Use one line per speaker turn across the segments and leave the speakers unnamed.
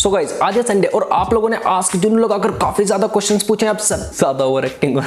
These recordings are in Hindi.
सो गाइस आज है संडे और आप लोगों ने आस्क जुन्नू लोग आकर काफी ज्यादा क्वेश्चंस पूछे हैं। अब सब ज्यादा ओवर एक्टिंग हो।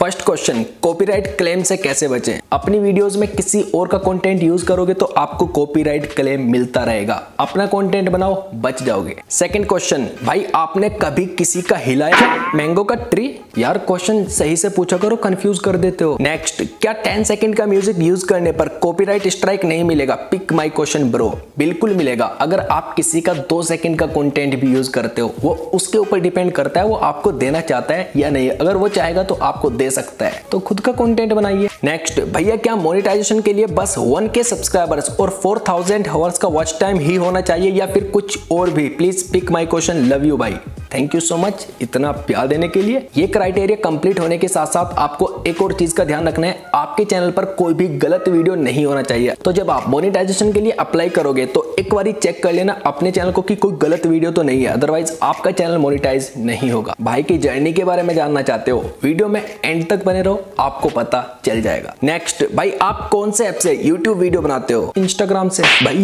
फर्स्ट क्वेश्चन, कॉपीराइट क्लेम से कैसे बचें? अपनी वीडियोस में किसी और का कंटेंट यूज करोगे तो आपको कॉपीराइट क्लेम मिलता रहेगा। अपना कंटेंट बनाओ, बच जाओगे। सेकंड क्वेश्चन, भाई आपने कभी किसी का हिलाया मैंगो का ट्री? यार क्वेश्चन सही से पूछा करो, कंफ्यूज कर देते हो। नेक्स्ट, क्या 10 सेकंड का म्यूजिक यूज करने पर कॉपीराइट स्ट्राइक नहीं मिलेगा? पिक माय क्वेश्चन ब्रो, बिल्कुल मिलेगा। अगर आप किसी का 2 सेकंड का कंटेंट भी यूज करते हो, वो उसके ऊपर डिपेंड करता है वो आपको देना चाहता है या नहीं। अगर वो चाहेगा तो आपको दे सकता है, तो खुद का कंटेंट बनाइए। नेक्स्ट, भैया क्या मोनेटाइजेशन के लिए बस 1K सब्सक्राइबर्स और 4000 आवर्स का वॉच टाइम ही होना चाहिए या फिर कुछ और भी? Please pick my question. Love you भाई, थैंक यू सो मच इतना प्यार देने के लिए। ये क्राइटेरिया कंप्लीट होने के साथ साथ आपको एक और चीज का ध्यान रखना है, आपके चैनल पर कोई भी गलत वीडियो नहीं होना चाहिए। तो जब आप मोनेटाइजेशन के लिए अप्लाई करोगे तो एक बार चेक कर लेना अपने चैनल को कि कोई गलत वीडियो तो नहीं है, अदरवाइज आपका चैनल मोनेटाइज नहीं होगा। भाई की जर्नी के बारे में जानना चाहते हो, वीडियो में एंड तक बने रहो, आपको पता चल जाएगा। नेक्स्ट, भाई आप कौन से ऐप से यूट्यूब वीडियो बनाते हो? इंस्टाग्राम से। भाई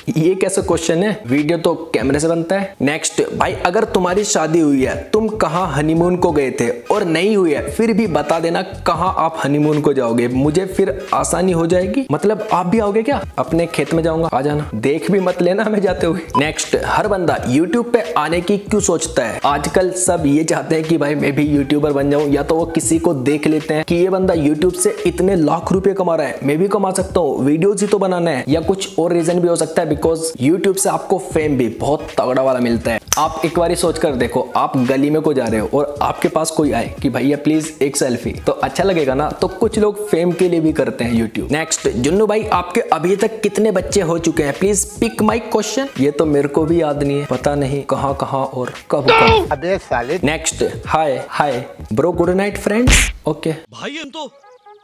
ये कैसा क्वेश्चन है? वीडियो तो कैमरे से बनता है। नेक्स्ट, भाई अगर तुम्हारी शादी हुई है, तुम कहाँ हनीमून को गए थे और नहीं हुई है, फिर भी बता देना कहाँ आप हनीमून को जाओगे, मुझे फिर आसानी हो जाएगी। मतलब आप भी आओगे क्या? अपने खेत में जाऊंगा, आ जाना, देख भी मत लेना हमें जाते हुए। नेक्स्ट, हर बंदा यूट्यूब पे आने की क्यों सोचता है? आजकल सब ये चाहते हैं कि भाई मैं भी यूट्यूबर बन जाऊं, या तो वो किसी को देख लेते हैं कि ये बंदा यूट्यूब से इतने लाख रुपए कमा रहा है, मैं भी कमा सकता हूँ, वीडियोज ही तो बनाना है, या कुछ और रीजन भी हो सकता है। बिकॉज यूट्यूब से आपको फेम भी बहुत तगड़ा वाला मिलता है। आप एक बार सोच कर देखो, आप गली में को जा रहे हो और आपके पास कोई आए कि भैया प्लीज एक सेल्फी, तो अच्छा लगेगा ना। तो कुछ लोग फेम के लिए भी करते हैं यूट्यूब। नेक्स्ट, जुन्नू भाई आपके अभी तक कितने बच्चे हो चुके हैं? Please pick my question. ये तो मेरे को भी याद नहीं है, पता नहीं कहाँ और कब।
अबे साले।
Next, hi bro, good night friends. Okay
भाई हम तो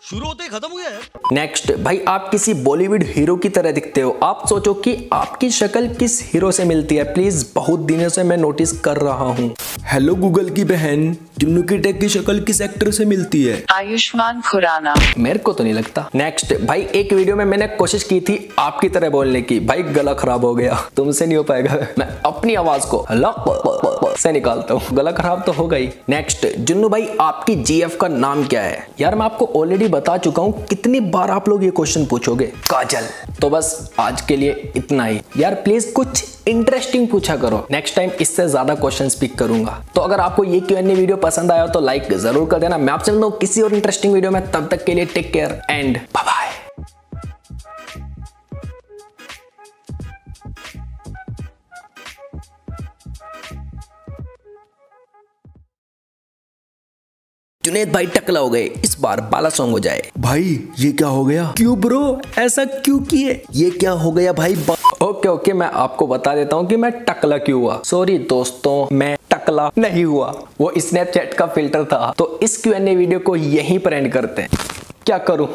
शुरू होते ही खत्म हो गया है।
नेक्स्ट, भाई आप किसी बॉलीवुड हीरो की तरह दिखते हो, आप सोचो कि आपकी शक्ल किस हीरो से मिलती है? प्लीज, बहुत दिनों से मैं नोटिस कर रहा हूँ। हेलो गूगल की बहन, जुन्नू की टेक की शक्ल किस एक्टर से मिलती है?
आयुष्मान खुराना।
मेरे को तो नहीं लगता। नेक्स्ट, भाई एक वीडियो में मैंने कोशिश की थी आपकी तरह बोलने की, भाई गला खराब हो गया, तुमसे नहीं हो पाएगा। मैं अपनी आवाज को से निकालता हूँ, गला खराब तो होगा ही। नेक्स्ट, जुन्नू भाई आपकी जीएफ का नाम क्या है? यार मैं आपको ऑलरेडी बता चुका हूँ, कितनी बार आप लोग ये क्वेश्चन पूछोगे? काजल। तो बस आज के लिए इतना ही। यार प्लीज कुछ इंटरेस्टिंग पूछा करो, नेक्स्ट टाइम इससे ज्यादा क्वेश्चंस पिक करूंगा। तो अगर आपको ये Q&A वीडियो पसंद आया तो लाइक जरूर कर देना। मैं आपसे मिलता हूं किसी और इंटरेस्टिंग वीडियो में, तब तक के लिए take care and bye bye. Junaid भाई टकला हो गए, इस बार बाला सॉन्ग हो जाए।
भाई ये क्या हो गया?
क्यों ब्रो, ऐसा क्यों किए?
ये क्या हो गया भाई?
ओके, मैं आपको बता देता हूँ कि मैं टकला क्यों हुआ। सॉरी दोस्तों, मैं टकला नहीं हुआ, वो स्नैपचैट का फिल्टर था। तो इस Q&A वीडियो को यहीं पर एंड करते हैं। क्या करूं?